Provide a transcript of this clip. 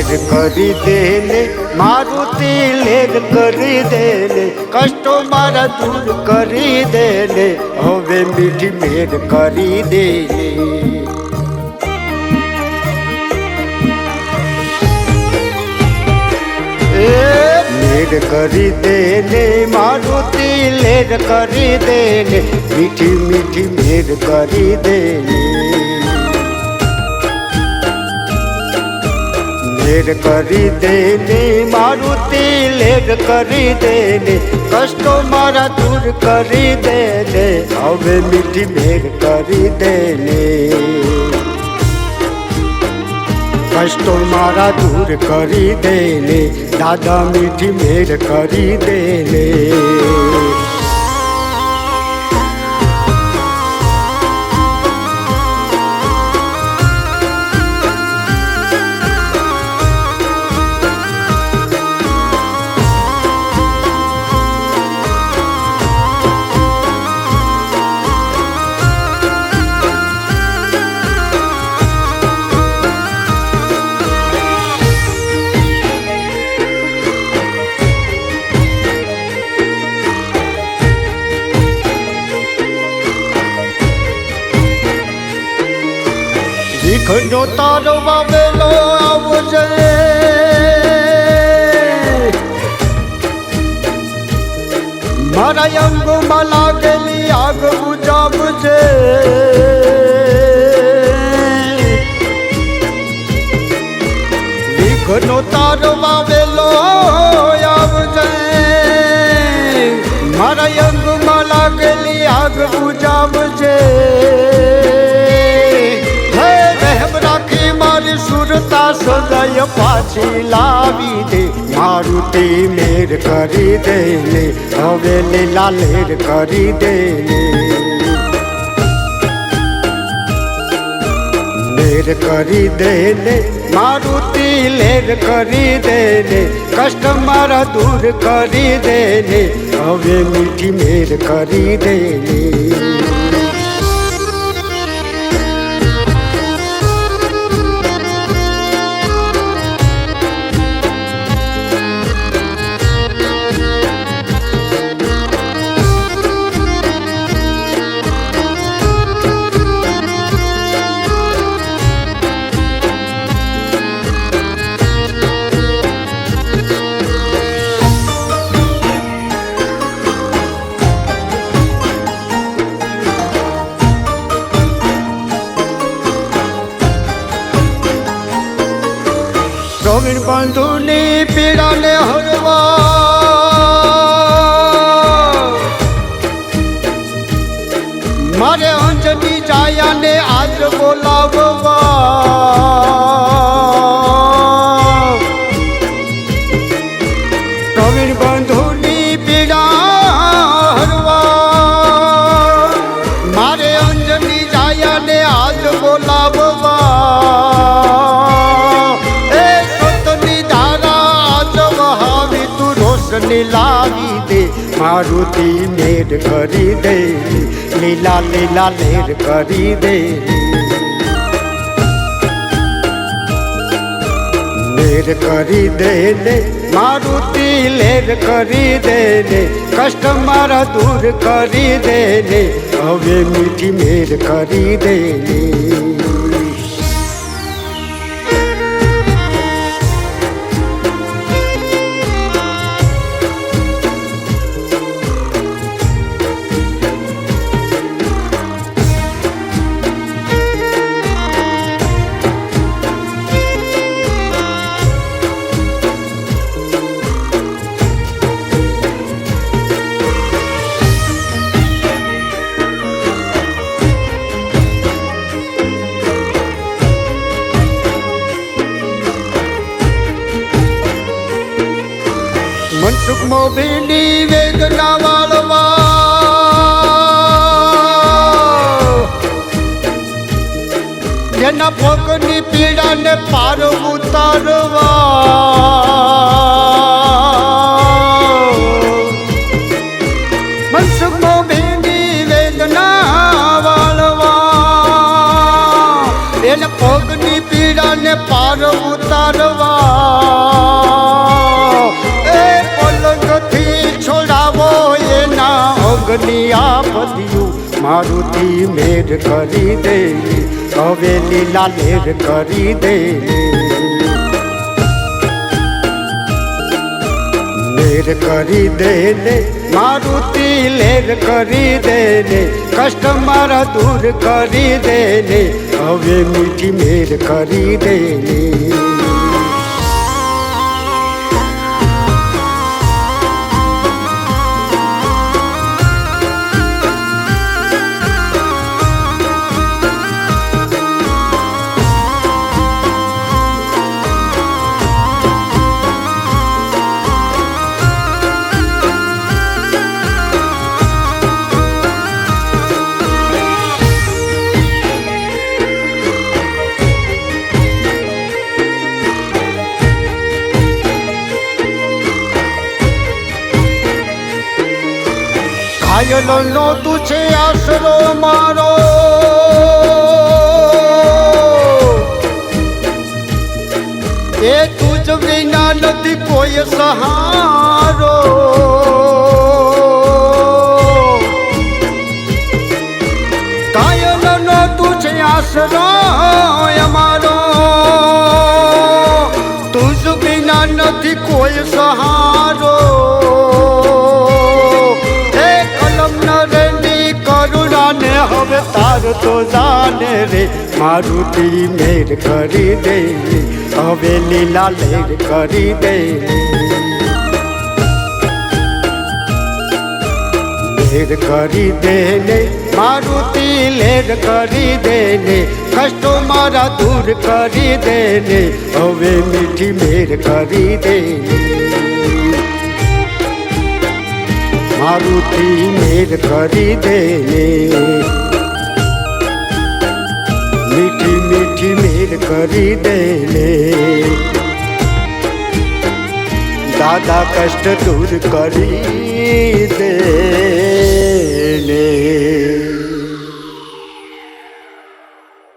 લેર કરી દેને મારુતિ લેર કરી દેને કષ્ટો મારા દૂર કરી દેને હવે મીઠી મેર કરી દેને લેર કરી દેને મારુતિ લેર કરી દેને મીઠી મીઠી મેર કરી દેને લેર કરી દેને મારુતિ લેર કરી દેને કષ્ટો મારા દૂર કરી દેને હવે મીઠી મેર કરી દેને કષ્ટો મારા દૂર કરી દેને દાદા મીઠી મેર કરી દેને વિઘ્નો તારો વાવેલો આવજે મારા અંગમાં લાગેલી આગ બુજાવજે વિઘ્નો તારો વાવેલો આવજે મારા અંગમાં લાગેલી આગ બુજાવજે સુરતા સદય પાછી લાવી દે મારુતિ મેર કરી દેને હવે લીલા લેર કરી દેને લેર કરી દેને મારુતિ લેર કરી દેને કષ્ટ મારા દૂર કરી દેને હવે મીઠી મેર કરી દેને પ્રવીણ બંધુની પીડાને હરવા મારે અંજની જાયાને આજ બોલાવવા પ્રવીણ બંધુની પીડા હરવા મારે અંજની જાયાને આજ બોલાવવા લાવી દે મારુતિ મેર કરી દે લીલા લીલા લેર કરી દે લેર કરી દે ને મારુતિ લેર કરી દે ને કષ્ટ મારા દૂર કરી દે ને હવે મીઠી મેર કરી દે ને મનસુખ મોભીની વેદના વાળવા જેના ભોગની પીડાને પાર ઉતારવા મનસુખ મોભીની વેદના વાળવા એના ભોગની પીડાને પાર ઉતારવા મારુતિ મેર કરી દે હવે લીલા લેર કરી દે લેર કરી દે ને મારુતિ લેર કરી દે ને કષ્ટ મારા દૂર કરી દે ને હવે મીઠી મેર કરી દે ને ઘાયલનો તું છે આશરો મારો એ તુજ વિના નથી કોઈ સહારો ઘાયલનો તું છે આશરો અમારો તુજ વિના નથી કોઈ સહારો હવે તાર તો જાને રે મારુતિ મેર કરી દે હવે લીલા લેર કરી દે લેર કરી દે ને મારુતિ લેર કરી દે ને કષ્ટો મારા દૂર કરી દે ને હવે મીઠી મેર કરી દે મારુતિ મેર કરી દે ને મીઠી મીઠી મેર કરી દે ને દાદા કષ્ટ દૂર કરી દે